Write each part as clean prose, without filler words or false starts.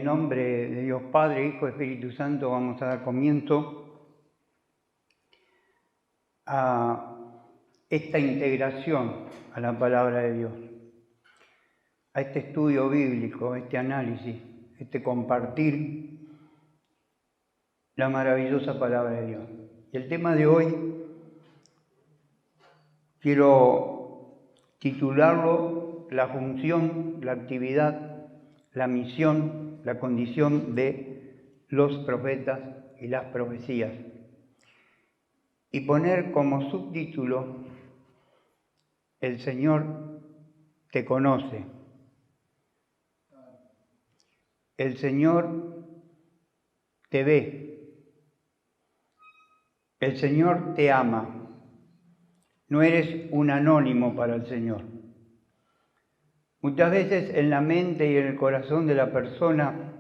nombre de Dios Padre, Hijo, Espíritu Santo, vamos a dar comienzo a esta integración a la palabra de Dios, a este estudio bíblico, a este análisis, este compartir la maravillosa palabra de Dios. Y el tema de hoy quiero titularlo la función, la actividad, la misión, la condición de los profetas y las profecías. Y poner como subtítulo, el Señor te conoce. El Señor te ve. El Señor te ama. No eres un anónimo para el Señor. Muchas veces en la mente y en el corazón de la persona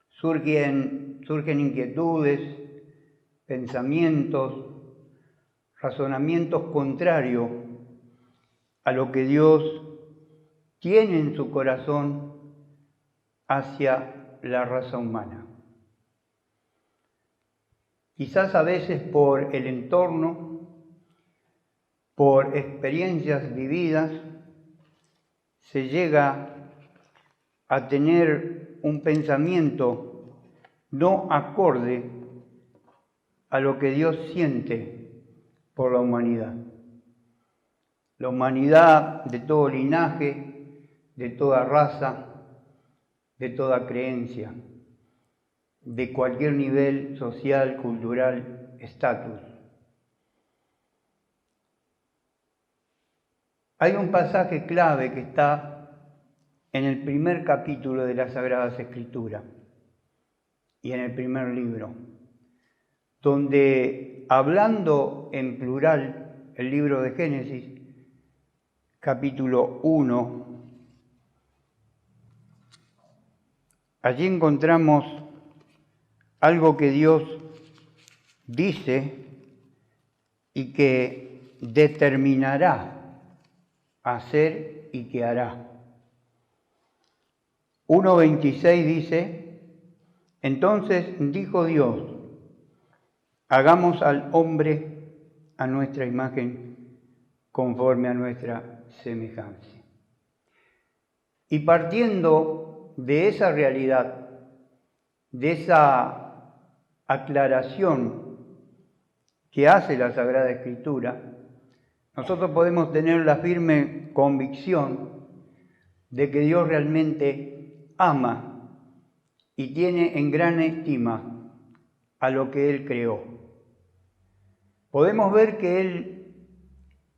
surgen inquietudes, pensamientos, razonamientos contrarios a lo que Dios tiene en su corazón hacia la raza humana. Quizás a veces por el entorno, por experiencias vividas, se llega a tener un pensamiento no acorde a lo que Dios siente por la humanidad. La humanidad de todo linaje, de toda raza, de toda creencia, de cualquier nivel social, cultural, estatus. Hay un pasaje clave que está en el primer capítulo de las Sagradas Escrituras y en el primer libro, donde, hablando en plural, el libro de Génesis, capítulo 1, allí encontramos algo que Dios dice y que determinará hacer y que hará. 1:26 dice: entonces dijo Dios, hagamos al hombre a nuestra imagen, conforme a nuestra semejanza. Y partiendo de esa realidad, de esa aclaración que hace la Sagrada Escritura, nosotros podemos tener la firme convicción de que Dios realmente ama y tiene en gran estima a lo que Él creó. Podemos ver que Él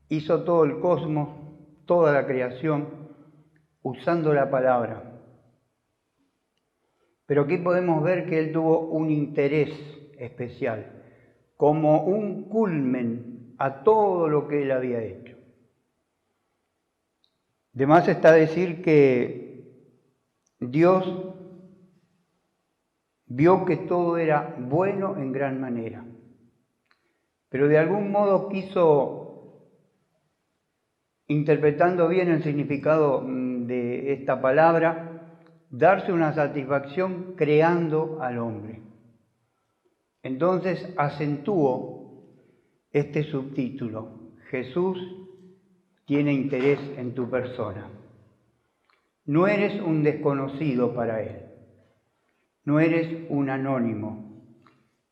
hizo todo el cosmos, toda la creación, usando la palabra. Pero aquí podemos ver que Él tuvo un interés especial, como un culmen a todo lo que Él había hecho. De más está decir que Dios vio que todo era bueno en gran manera, pero de algún modo quiso, interpretando bien el significado de esta palabra, darse una satisfacción creando al hombre. Entonces acentuó este subtítulo: Jesús tiene interés en tu persona. No eres un desconocido para Él. No eres un anónimo,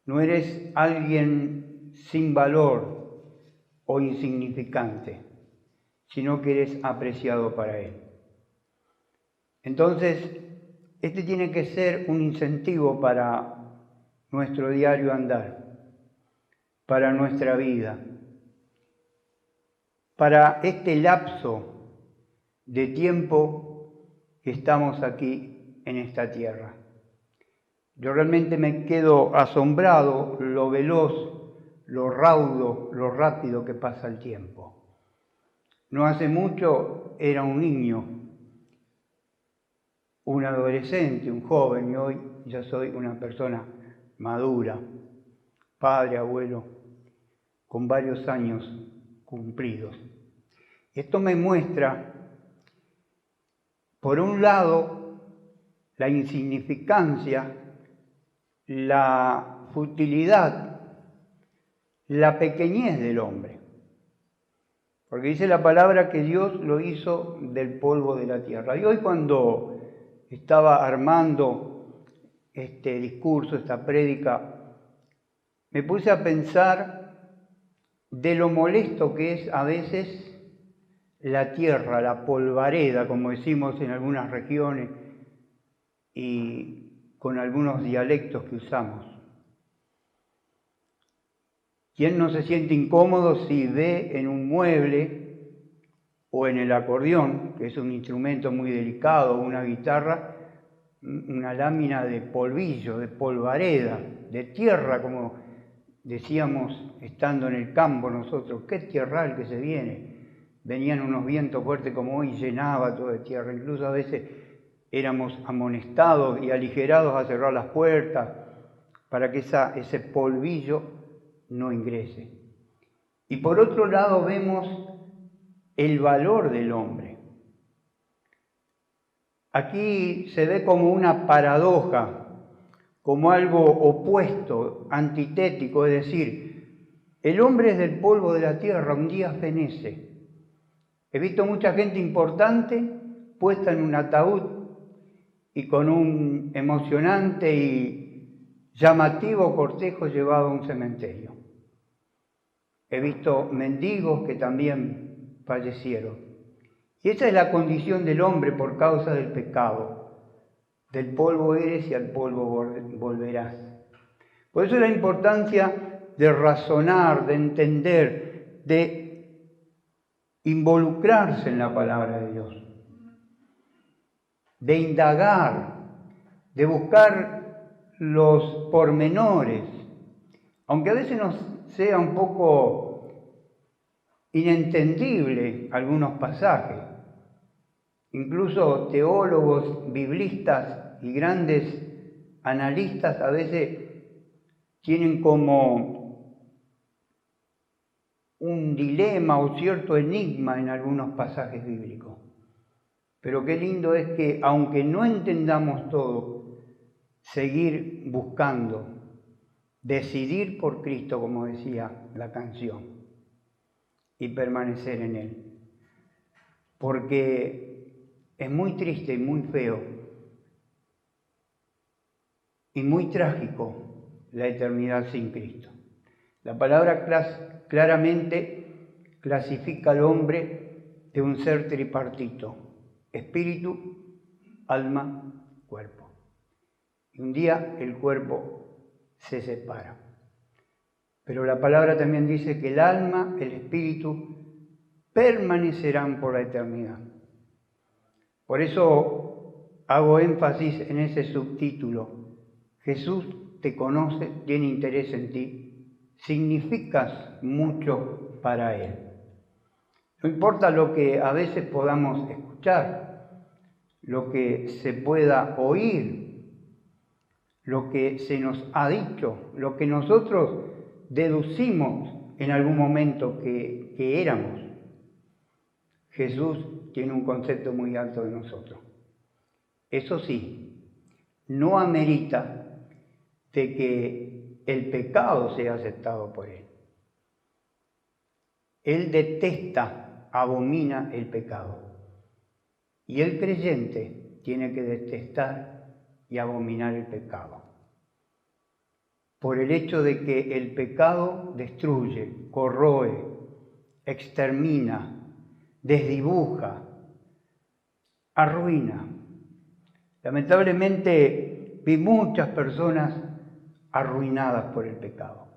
no eres alguien sin valor o insignificante, sino que eres apreciado para Él. Entonces, este tiene que ser un incentivo para nuestro diario andar, para nuestra vida, para este lapso de tiempo que estamos aquí en esta tierra. Yo realmente me quedo asombrado lo veloz, lo raudo, lo rápido que pasa el tiempo. No hace mucho era un niño, un adolescente, un joven, y hoy ya soy una persona madura, padre, abuelo, con varios años cumplidos. Esto me muestra, por un lado, la insignificancia, la futilidad, la pequeñez del hombre. Porque dice la palabra que Dios lo hizo del polvo de la tierra. Y hoy cuando estaba armando este discurso, esta prédica, me puse a pensar de lo molesto que es a veces la tierra, la polvareda, como decimos en algunas regiones y con algunos dialectos que usamos. ¿Quién no se siente incómodo si ve en un mueble o en el acordeón, que es un instrumento muy delicado, una guitarra, una lámina de polvillo, de polvareda, de tierra, como decíamos estando en el campo nosotros? ¡Qué tierral que se viene! Venían unos vientos fuertes como hoy, llenaba todo de tierra. Incluso a veces éramos amonestados y aligerados a cerrar las puertas para que ese polvillo no ingrese. Y por otro lado vemos el valor del hombre. Aquí se ve como una paradoja, como algo opuesto, antitético, es decir, el hombre es del polvo de la tierra, un día fenece. He visto mucha gente importante puesta en un ataúd y con un emocionante y llamativo cortejo llevado a un cementerio. He visto mendigos que también fallecieron. Y esa es la condición del hombre por causa del pecado. Del polvo eres y al polvo volverás. Por eso la importancia de razonar, de entender, de involucrarse en la palabra de Dios, de indagar, de buscar los pormenores, aunque a veces nos sea un poco inentendible algunos pasajes. Incluso teólogos, biblistas y grandes analistas a veces tienen como un dilema o cierto enigma en algunos pasajes bíblicos. Pero qué lindo es que, aunque no entendamos todo, seguir buscando, decidir por Cristo, como decía la canción, y permanecer en Él. Porque es muy triste y muy feo y muy trágico la eternidad sin Cristo. La palabra claramente clasifica al hombre de un ser tripartito: espíritu, alma, cuerpo. Y un día el cuerpo se separa. Pero la palabra también dice que el alma, el espíritu, permanecerán por la eternidad. Por eso hago énfasis en ese subtítulo: Jesús te conoce, tiene interés en ti, significas mucho para Él. No importa lo que a veces podamos escuchar, lo que se pueda oír, lo que se nos ha dicho, lo que nosotros deducimos en algún momento que éramos. Jesús tiene un concepto muy alto de nosotros. Eso sí, no amerita de que el pecado sea aceptado por Él. Él detesta, abomina el pecado. Y el creyente tiene que detestar y abominar el pecado. Por el hecho de que el pecado destruye, corroe, extermina, desdibuja, arruina. Lamentablemente vi muchas personas arruinadas por el pecado.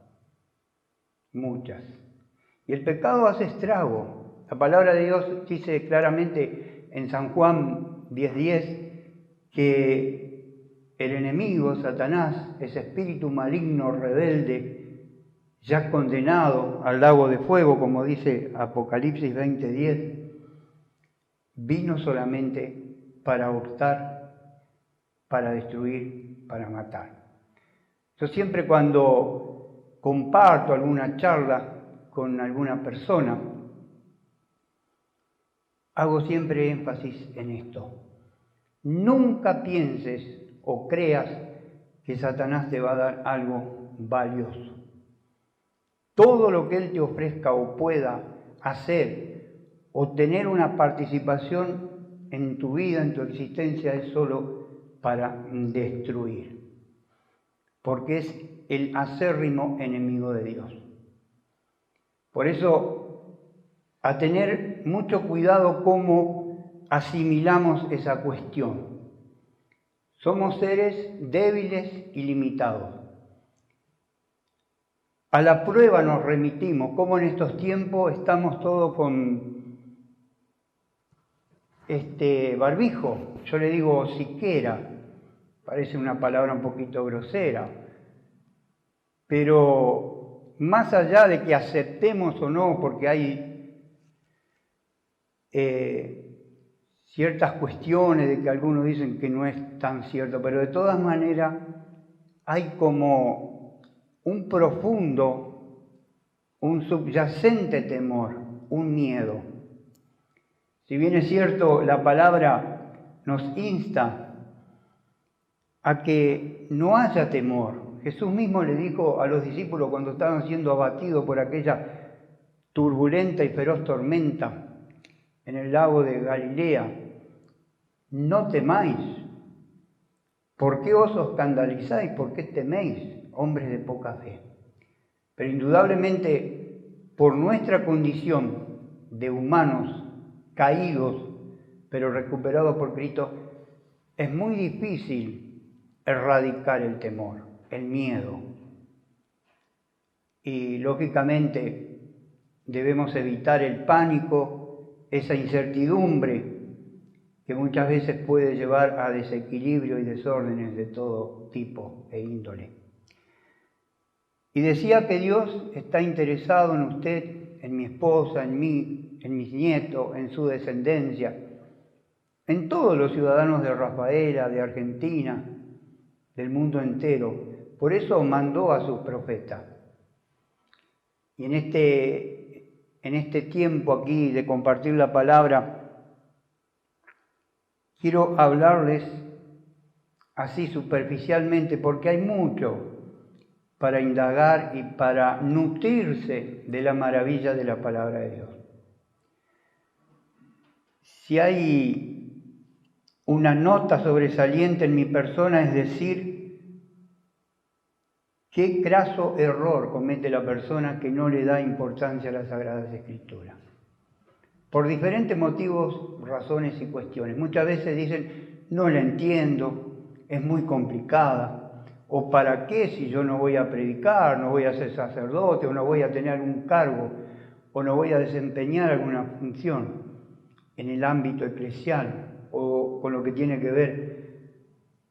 Muchas. Y el pecado hace estrago. La palabra de Dios dice claramente en San Juan 10:10 que el enemigo, Satanás, ese espíritu maligno, rebelde, ya condenado al lago de fuego, como dice Apocalipsis 20:10, vino solamente para hurtar, para destruir, para matar. Yo siempre cuando comparto alguna charla con alguna persona, hago siempre énfasis en esto. Nunca pienses o creas que Satanás te va a dar algo valioso. Todo lo que él te ofrezca o pueda hacer o tener una participación en tu vida, en tu existencia, es solo para destruir, porque es el acérrimo enemigo de Dios. Por eso, a tener mucho cuidado cómo asimilamos esa cuestión. Somos seres débiles y limitados. A la prueba nos remitimos, como en estos tiempos estamos todos con barbijo. Yo le digo siquera, parece una palabra un poquito grosera, pero más allá de que aceptemos o no, porque hay ciertas cuestiones de que algunos dicen que no es tan cierto, pero de todas maneras hay como un profundo, un subyacente temor, un miedo. Si bien es cierto, la palabra nos insta a que no haya temor. Jesús mismo le dijo a los discípulos cuando estaban siendo abatidos por aquella turbulenta y feroz tormenta en el lago de Galilea: no temáis. ¿Por qué os escandalizáis? ¿Por qué teméis, hombres de poca fe? Pero indudablemente, por nuestra condición de humanos caídos, pero recuperados por Cristo, es muy difícil erradicar el temor, el miedo. Y lógicamente debemos evitar el pánico, esa incertidumbre que muchas veces puede llevar a desequilibrio y desórdenes de todo tipo e índole. Y decía que Dios está interesado en usted, en mi esposa, en mí, en mis nietos, en su descendencia, en todos los ciudadanos de Rafaela, de Argentina, del mundo entero. Por eso mandó a sus profetas. Y en este tiempo aquí de compartir la palabra, quiero hablarles así superficialmente, porque hay mucho para indagar y para nutrirse de la maravilla de la palabra de Dios. Si hay una nota sobresaliente en mi persona, es decir, qué craso error comete la persona que no le da importancia a las Sagradas Escrituras. Por diferentes motivos, razones y cuestiones. Muchas veces dicen, no la entiendo, es muy complicada. ¿O para qué si yo no voy a predicar, no voy a ser sacerdote, o no voy a tener algún cargo, o no voy a desempeñar alguna función en el ámbito eclesial o con lo que tiene que ver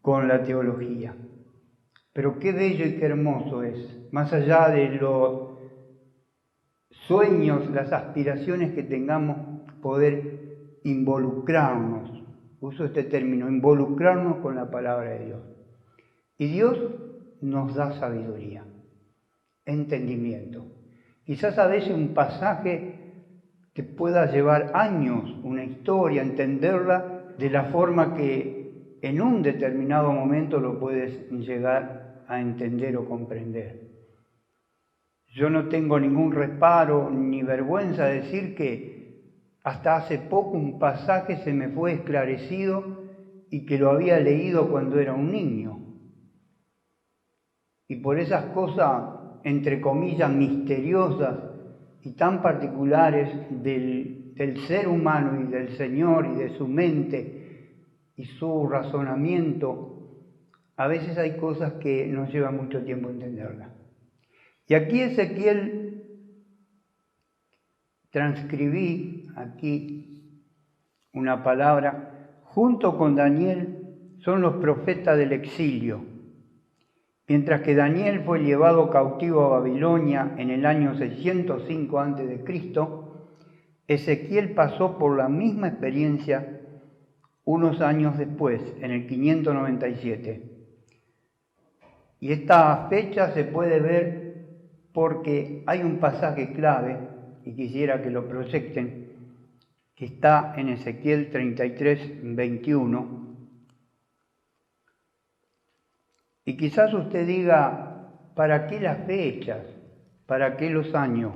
con la teología? Pero qué bello y qué hermoso es, más allá de los sueños, las aspiraciones que tengamos, poder involucrarnos, uso este término, involucrarnos con la palabra de Dios. Y Dios nos da sabiduría, entendimiento. Quizás a veces un pasaje te pueda llevar años, una historia, entenderla de la forma que en un determinado momento lo puedes llegar a entender o comprender. Yo no tengo ningún reparo ni vergüenza de decir que hasta hace poco un pasaje se me fue esclarecido y que lo había leído cuando era un niño. Y por esas cosas, entre comillas, misteriosas y tan particulares del ser humano y del Señor y de su mente y su razonamiento, a veces hay cosas que nos lleva mucho tiempo entenderlas. Y aquí Ezequiel, transcribí aquí una palabra, junto con Daniel son los profetas del exilio. Mientras que Daniel fue llevado cautivo a Babilonia en el año 605 a.C., Ezequiel pasó por la misma experiencia unos años después, en el 597. Y esta fecha se puede ver porque hay un pasaje clave, y quisiera que lo proyecten, que está en Ezequiel 33, 21, Y quizás usted diga, ¿para qué las fechas? ¿Para qué los años?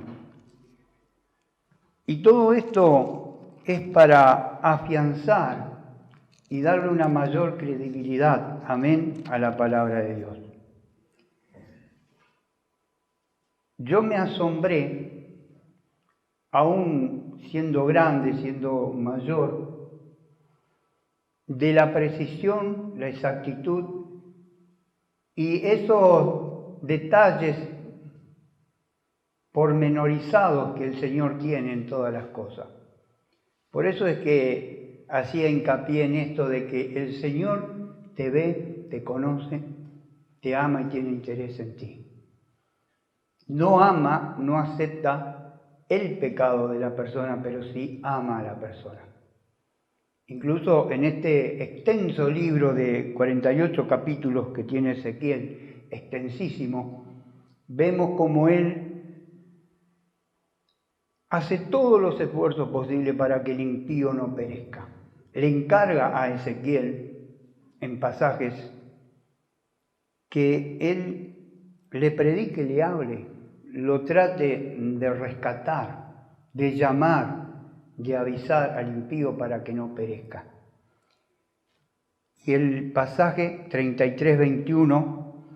Y todo esto es para afianzar y darle una mayor credibilidad, amén, a la palabra de Dios. Yo me asombré, aún siendo grande, siendo mayor, de la precisión, la exactitud y esos detalles pormenorizados que el Señor tiene en todas las cosas. Por eso es que hacía hincapié en esto de que el Señor te ve, te conoce, te ama y tiene interés en ti. No ama, no acepta el pecado de la persona, pero sí ama a la persona. Incluso en este extenso libro de 48 capítulos que tiene Ezequiel, extensísimo, vemos como él hace todos los esfuerzos posibles para que el impío no perezca. Le encarga a Ezequiel, en pasajes, que él le predique, le hable, lo trate de rescatar, de llamar, de avisar al impío para que no perezca. Y el pasaje 33:21,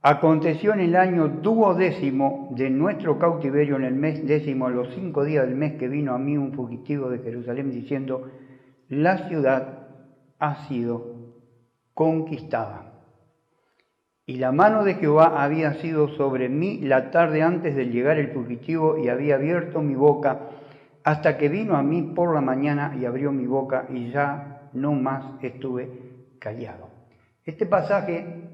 aconteció en el año 12º de nuestro cautiverio, en el mes 10º, a los 5 días del mes, que vino a mí un fugitivo de Jerusalén diciendo, la ciudad ha sido conquistada. Y la mano de Jehová había sido sobre mí la tarde antes de llegar el fugitivo, y había abierto mi boca hasta que vino a mí por la mañana y abrió mi boca, y ya no más estuve callado. Este pasaje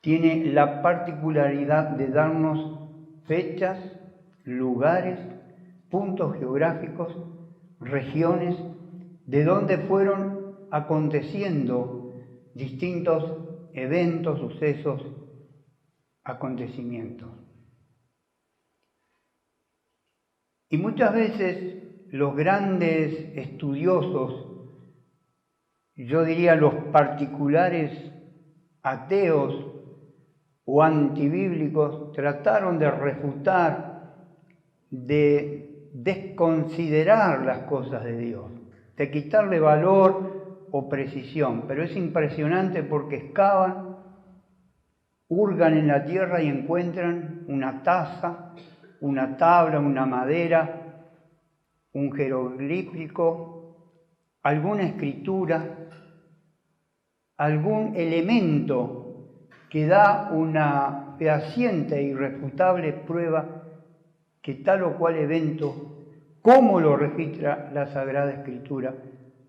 tiene la particularidad de darnos fechas, lugares, puntos geográficos, regiones, de donde fueron aconteciendo distintos eventos, sucesos, acontecimientos. Y muchas veces los grandes estudiosos, yo diría los particulares ateos o antibíblicos, trataron de refutar, de desconsiderar las cosas de Dios, de quitarle valor o precisión. Pero es impresionante porque excavan, hurgan en la tierra y encuentran una taza, una tabla, una madera, un jeroglífico, alguna escritura, algún elemento que da una fehaciente e irrefutable prueba que tal o cual evento, como lo registra la Sagrada Escritura,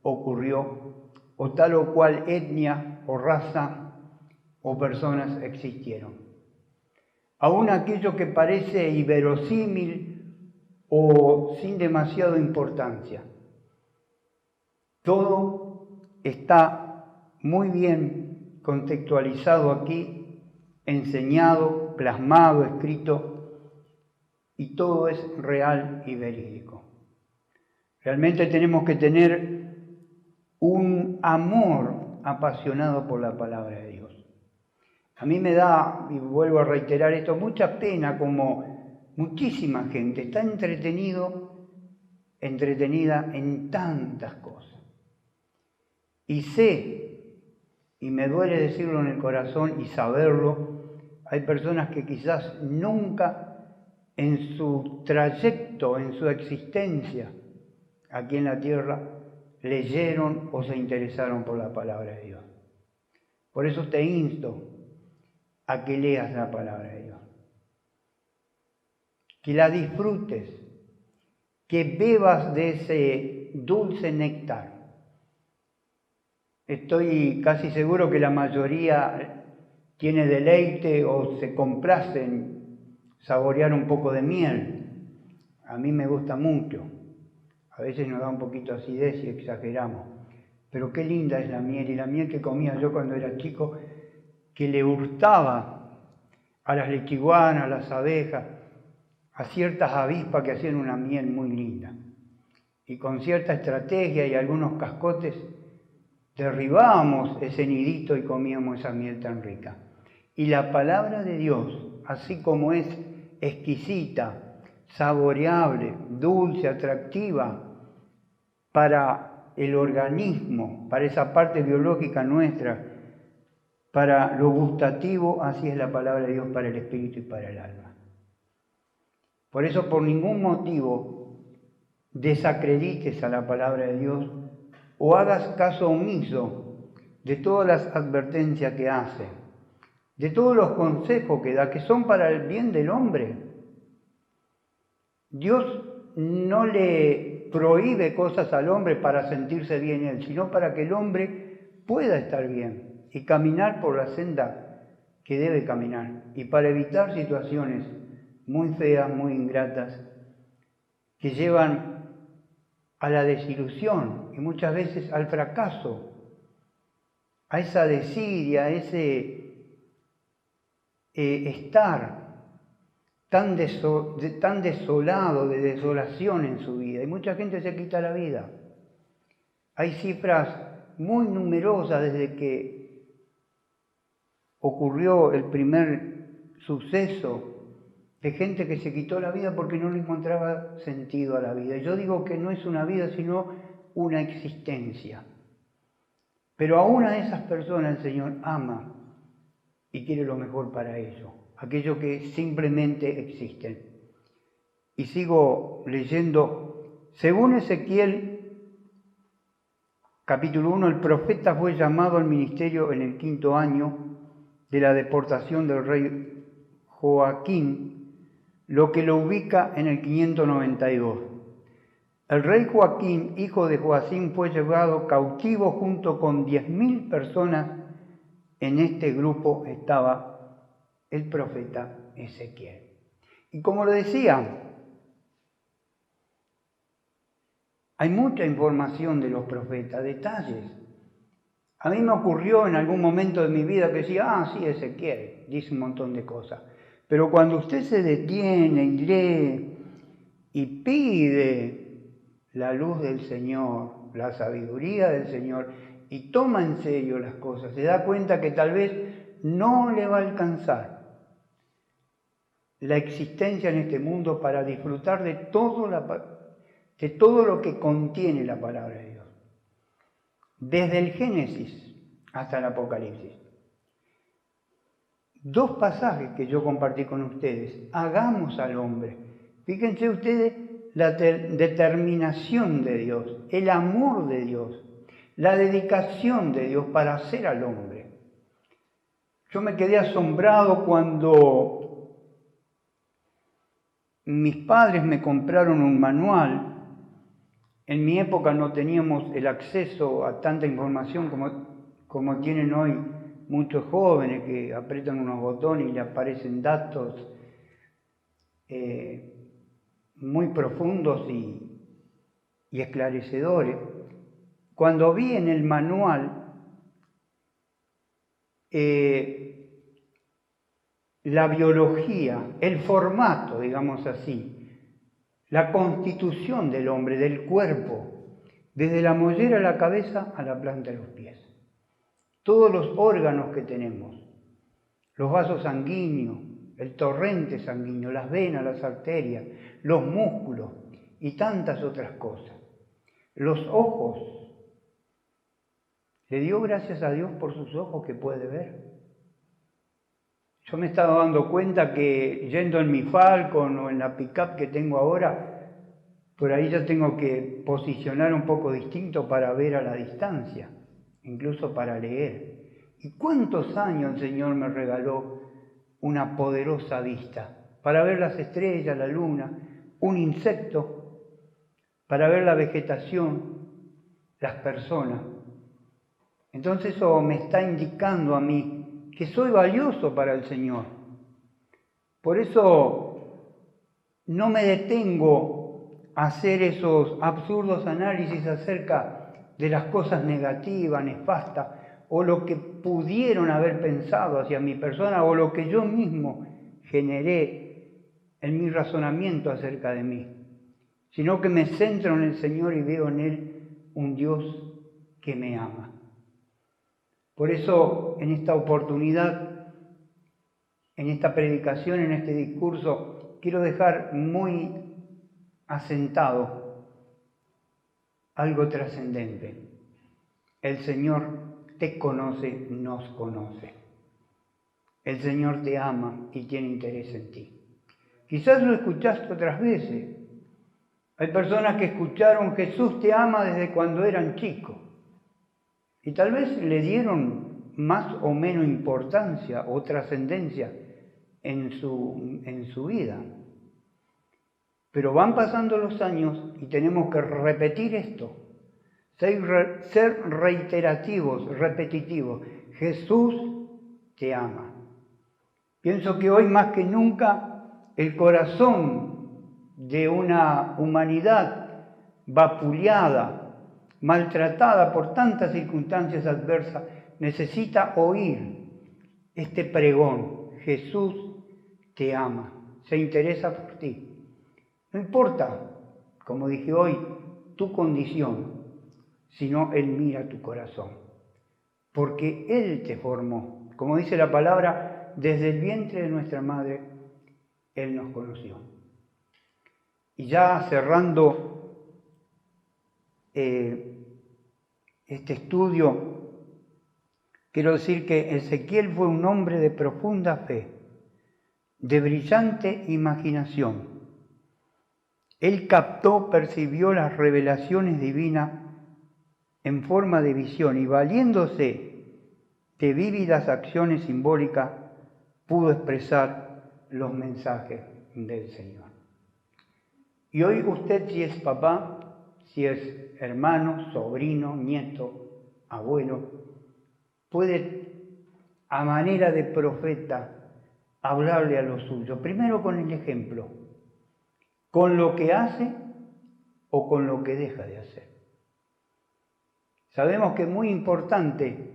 ocurrió, o tal o cual etnia o raza o personas existieron. Aún aquello que parece inverosímil o sin demasiada importancia. Todo está muy bien contextualizado aquí, enseñado, plasmado, escrito, y todo es real y verídico. Realmente tenemos que tener un amor apasionado por la palabra de Dios. A mí me da, y vuelvo a reiterar esto, mucha pena como muchísima gente está entretenida en tantas cosas. Y sé, y me duele decirlo en el corazón y saberlo, hay personas que quizás nunca en su trayecto, en su existencia aquí en la tierra, leyeron o se interesaron por la palabra de Dios. Por eso te insto a que leas la palabra de Dios, que la disfrutes, que bebas de ese dulce néctar. Estoy casi seguro que la mayoría tiene deleite o se complace en saborear un poco de miel. A mí me gusta mucho. A veces nos da un poquito de acidez y exageramos. Pero qué linda es la miel, y la miel que comía yo cuando era chico, que le hurtaba a las lechiguanas, a las abejas, a ciertas avispas que hacían una miel muy linda. Y con cierta estrategia y algunos cascotes derribábamos ese nidito y comíamos esa miel tan rica. Y la palabra de Dios, así como es exquisita, saboreable, dulce, atractiva para el organismo, para esa parte biológica nuestra, para lo gustativo, así es la palabra de Dios para el espíritu y para el alma. Por eso, por ningún motivo, desacredites a la palabra de Dios o hagas caso omiso de todas las advertencias que hace, de todos los consejos que da, que son para el bien del hombre. Dios no le prohíbe cosas al hombre para sentirse bien él, sino para que el hombre pueda estar bien y caminar por la senda que debe caminar, y para evitar situaciones muy feas, muy ingratas, que llevan a la desilusión y muchas veces al fracaso, a esa desidia, a ese estar tan desolado, de desolación en su vida. Y mucha gente se quita la vida. Hay cifras muy numerosas desde que ocurrió el primer suceso de gente que se quitó la vida porque no le encontraba sentido a la vida. Yo digo que no es una vida, sino una existencia. Pero aún a esas personas el Señor ama y quiere lo mejor para ellos, aquellos que simplemente existen. Y sigo leyendo. Según Ezequiel, capítulo 1, el profeta fue llamado al ministerio en el 5º año de la deportación del rey Joaquín, lo que lo ubica en el 592. El rey Joaquín, hijo de Joacim, fue llevado cautivo junto con 10.000 personas. En este grupo estaba el profeta Ezequiel. Y como lo decía, hay mucha información de los profetas, detalles. A mí me ocurrió en algún momento de mi vida que decía, sí, Ezequiel, dice un montón de cosas. Pero cuando usted se detiene y lee y pide la luz del Señor, la sabiduría del Señor, y toma en serio las cosas, se da cuenta que tal vez no le va a alcanzar la existencia en este mundo para disfrutar de todo lo que contiene la palabra de Dios. Desde el Génesis hasta el Apocalipsis. 2 pasajes que yo compartí con ustedes. Hagamos al hombre. Fíjense ustedes la determinación de Dios, el amor de Dios, la dedicación de Dios para hacer al hombre. Yo me quedé asombrado cuando mis padres me compraron un manual. En mi época no teníamos el acceso a tanta información como tienen hoy muchos jóvenes que aprietan unos botones y le aparecen datos muy profundos y esclarecedores. Cuando vi en el manual la biología, el formato, digamos así, la constitución del hombre, del cuerpo, desde la mollera a la cabeza a la planta de los pies. Todos los órganos que tenemos, los vasos sanguíneos, el torrente sanguíneo, las venas, las arterias, los músculos y tantas otras cosas. Los ojos. ¿Le dio gracias a Dios por sus ojos que puede ver? Yo me estaba dando cuenta que yendo en mi Falcon o en la pick-up que tengo ahora, por ahí ya tengo que posicionar un poco distinto para ver a la distancia, incluso para leer. ¿Y cuántos años el Señor me regaló una poderosa vista para ver las estrellas, la luna, un insecto, para ver la vegetación, las personas? Entonces eso me está indicando a mí que soy valioso para el Señor. Por eso no me detengo a hacer esos absurdos análisis acerca de las cosas negativas, nefastas, o lo que pudieron haber pensado hacia mi persona, o lo que yo mismo generé en mi razonamiento acerca de mí, sino que me centro en el Señor y veo en Él un Dios que me ama. Por eso, en esta oportunidad, en esta predicación, en este discurso, quiero dejar muy asentado algo trascendente. El Señor te conoce, nos conoce. El Señor te ama y tiene interés en ti. Quizás lo escuchaste otras veces. Hay personas que escucharon Jesús te ama desde cuando eran chicos. Y tal vez le dieron más o menos importancia o trascendencia en su vida. Pero van pasando los años y tenemos que repetir esto. Ser reiterativos, repetitivos. Jesús te ama. Pienso que hoy más que nunca el corazón de una humanidad vapuleada, maltratada por tantas circunstancias adversas, necesita oír este pregón. Jesús te ama, se interesa por ti. No importa, como dije hoy, tu condición, sino Él mira tu corazón. Porque Él te formó. Como dice la palabra, desde el vientre de nuestra madre, Él nos conoció. Y ya cerrando este estudio, quiero decir que Ezequiel fue un hombre de profunda fe, de brillante imaginación. Él captó, percibió las revelaciones divinas en forma de visión y valiéndose de vívidas acciones simbólicas, pudo expresar los mensajes del Señor. Y hoy usted, si es papá, si es hermano, sobrino, nieto, abuelo, puede a manera de profeta hablarle a los suyos, primero con el ejemplo, con lo que hace o con lo que deja de hacer. Sabemos que es muy importante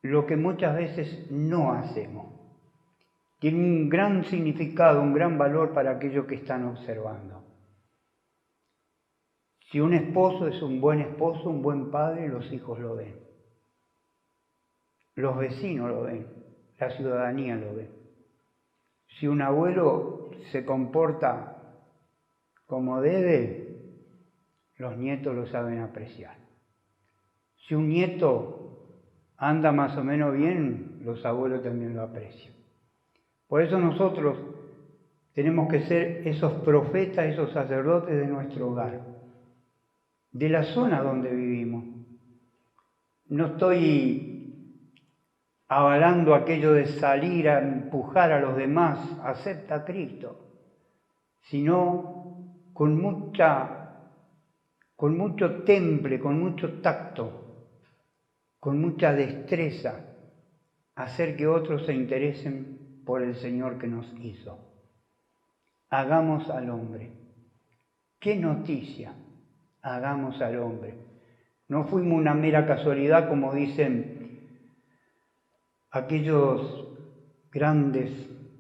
lo que muchas veces no hacemos. Tiene un gran significado, un gran valor para aquellos que están observando. Si un esposo es un buen padre, los hijos lo ven. Los vecinos lo ven, la ciudadanía lo ve. Si un abuelo se comporta como debe, los nietos lo saben apreciar. Si un nieto anda más o menos bien, los abuelos también lo aprecian. Por eso nosotros tenemos que ser esos profetas, esos sacerdotes de nuestro hogar, de la zona donde vivimos. No estoy avalando aquello de salir a empujar a los demás, acepta a Cristo, sino con mucho temple, con mucho tacto, con mucha destreza, hacer que otros se interesen por el Señor que nos hizo. Hagamos al hombre. ¡Qué noticia! Hagamos al hombre. No fuimos una mera casualidad, como dicen aquellos grandes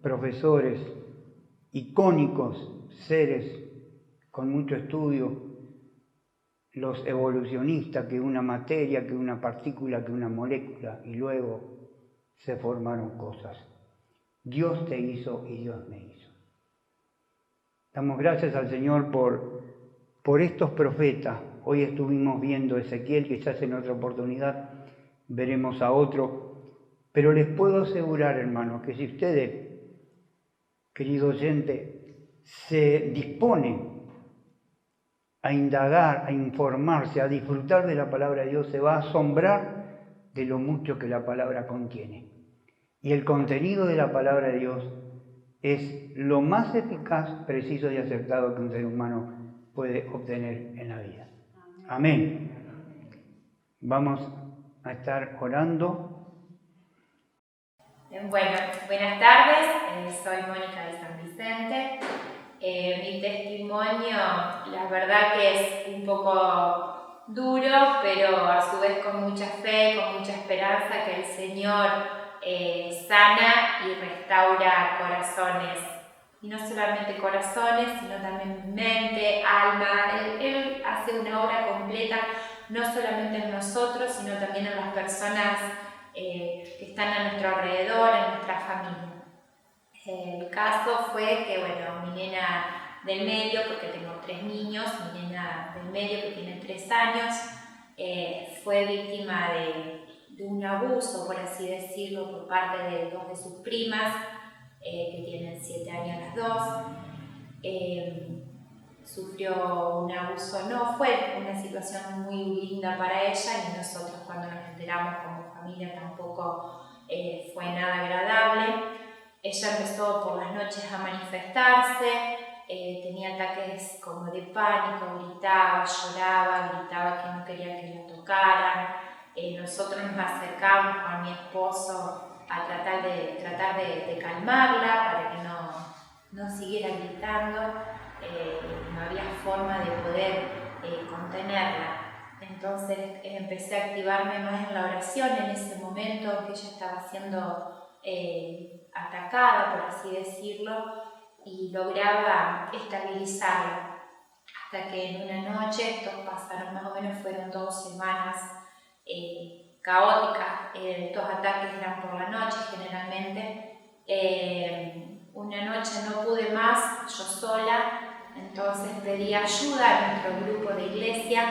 profesores, icónicos seres con mucho estudio, los evolucionistas, que una materia, que una partícula, que una molécula, y luego se formaron cosas. Dios te hizo y Dios me hizo. Damos gracias al Señor por estos profetas. Hoy estuvimos viendo a Ezequiel, quizás en otra oportunidad veremos a otro, pero les puedo asegurar, hermanos, que si ustedes, querido oyente, se disponen a indagar, a informarse, a disfrutar de la palabra de Dios, se va a asombrar de lo mucho que la palabra contiene. Y el contenido de la palabra de Dios es lo más eficaz, preciso y acertado que un ser humano puede obtener en la vida. Amén. Vamos a estar orando. Bueno, buenas tardes, soy Mónica de San Vicente. Mi testimonio, la verdad que es un poco duro, pero a su vez con mucha fe, con mucha esperanza que el Señor sana y restaura corazones. Y no solamente corazones, sino también mente, alma. Él hace una obra completa no solamente en nosotros, sino también en las personas que están a nuestro alrededor, en nuestra familia. El caso fue que, bueno, mi nena del medio, porque tengo 3 niños, mi nena del medio que tiene 3 años, fue víctima de un abuso, por así decirlo, por parte de 2 de sus primas, que tienen 7 años las dos. Sufrió un abuso, no fue una situación muy linda para ella, y nosotros cuando nos enteramos como familia tampoco fue nada agradable. Ella empezó por las noches a manifestarse, tenía ataques como de pánico, gritaba, lloraba, gritaba que no quería que la tocaran. Nosotros nos acercamos con mi esposo a tratar de calmarla para que no siguiera gritando. No había forma de poder contenerla. Entonces empecé a activarme más en la oración en ese momento que ella estaba siendo atacada, por así decirlo, y lograba estabilizarla. Hasta que en una noche, estos pasaron más o menos, fueron 2 semanas caóticas. Estos ataques eran por la noche generalmente. Una noche no pude más, yo sola, entonces pedí ayuda a nuestro grupo de iglesia,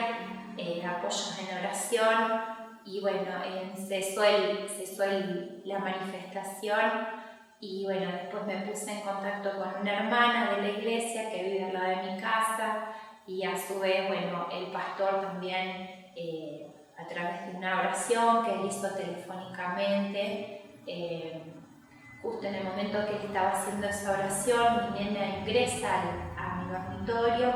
apoyos en oración, y bueno, cesó la manifestación, y bueno, después me puse en contacto con una hermana de la iglesia que vive al lado de mi casa, y a su vez, bueno, el pastor también, a través de una oración que él hizo telefónicamente, justo en el momento que él estaba haciendo esa oración, mi nena ingresa a mi dormitorio,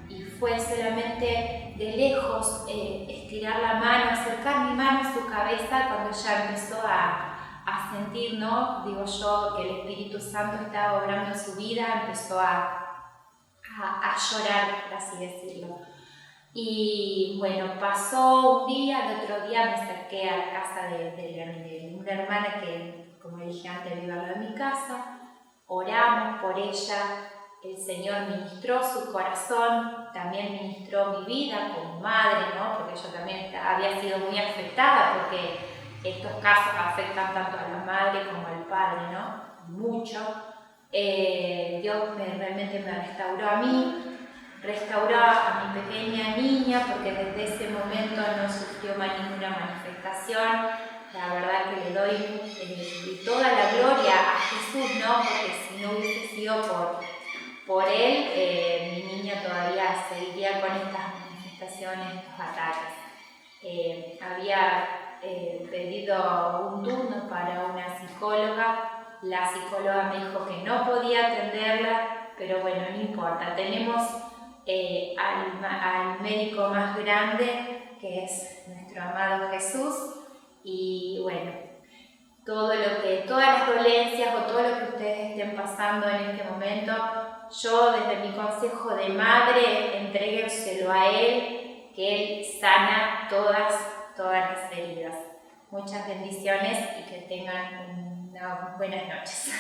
y fue solamente de lejos estirar la mano, acercar mi mano a su cabeza, cuando ella empezó a sentir, ¿no? Digo yo, que el Espíritu Santo estaba obrando en su vida, empezó a llorar, por así decirlo. Y bueno, pasó un día, el otro día me acerqué a la casa de una hermana que, como dije antes, vive al lado de mi casa. Oramos por ella, el Señor ministró su corazón, también ministró mi vida como madre, ¿no? Porque yo también había sido muy afectada, porque estos casos afectan tanto a la madre como al padre, ¿no? Mucho. Dios realmente me restauró a mí, restauró a mi pequeña niña, porque desde ese momento no sufrió ninguna manifestación. La verdad que le doy toda la gloria a Jesús, ¿no? Porque si no hubiese sido por Él, mi niña todavía seguiría con estas manifestaciones, estos ataques. Había pedido un turno para una psicóloga. La psicóloga me dijo que no podía atenderla, pero bueno, no importa. Tenemos al médico más grande, que es nuestro amado Jesús, y bueno, todas las dolencias o todo lo que ustedes estén pasando en este momento, yo desde mi consejo de madre, entréguenselo a Él, que Él sana todas las heridas. Muchas bendiciones y que tengan unas buenas noches.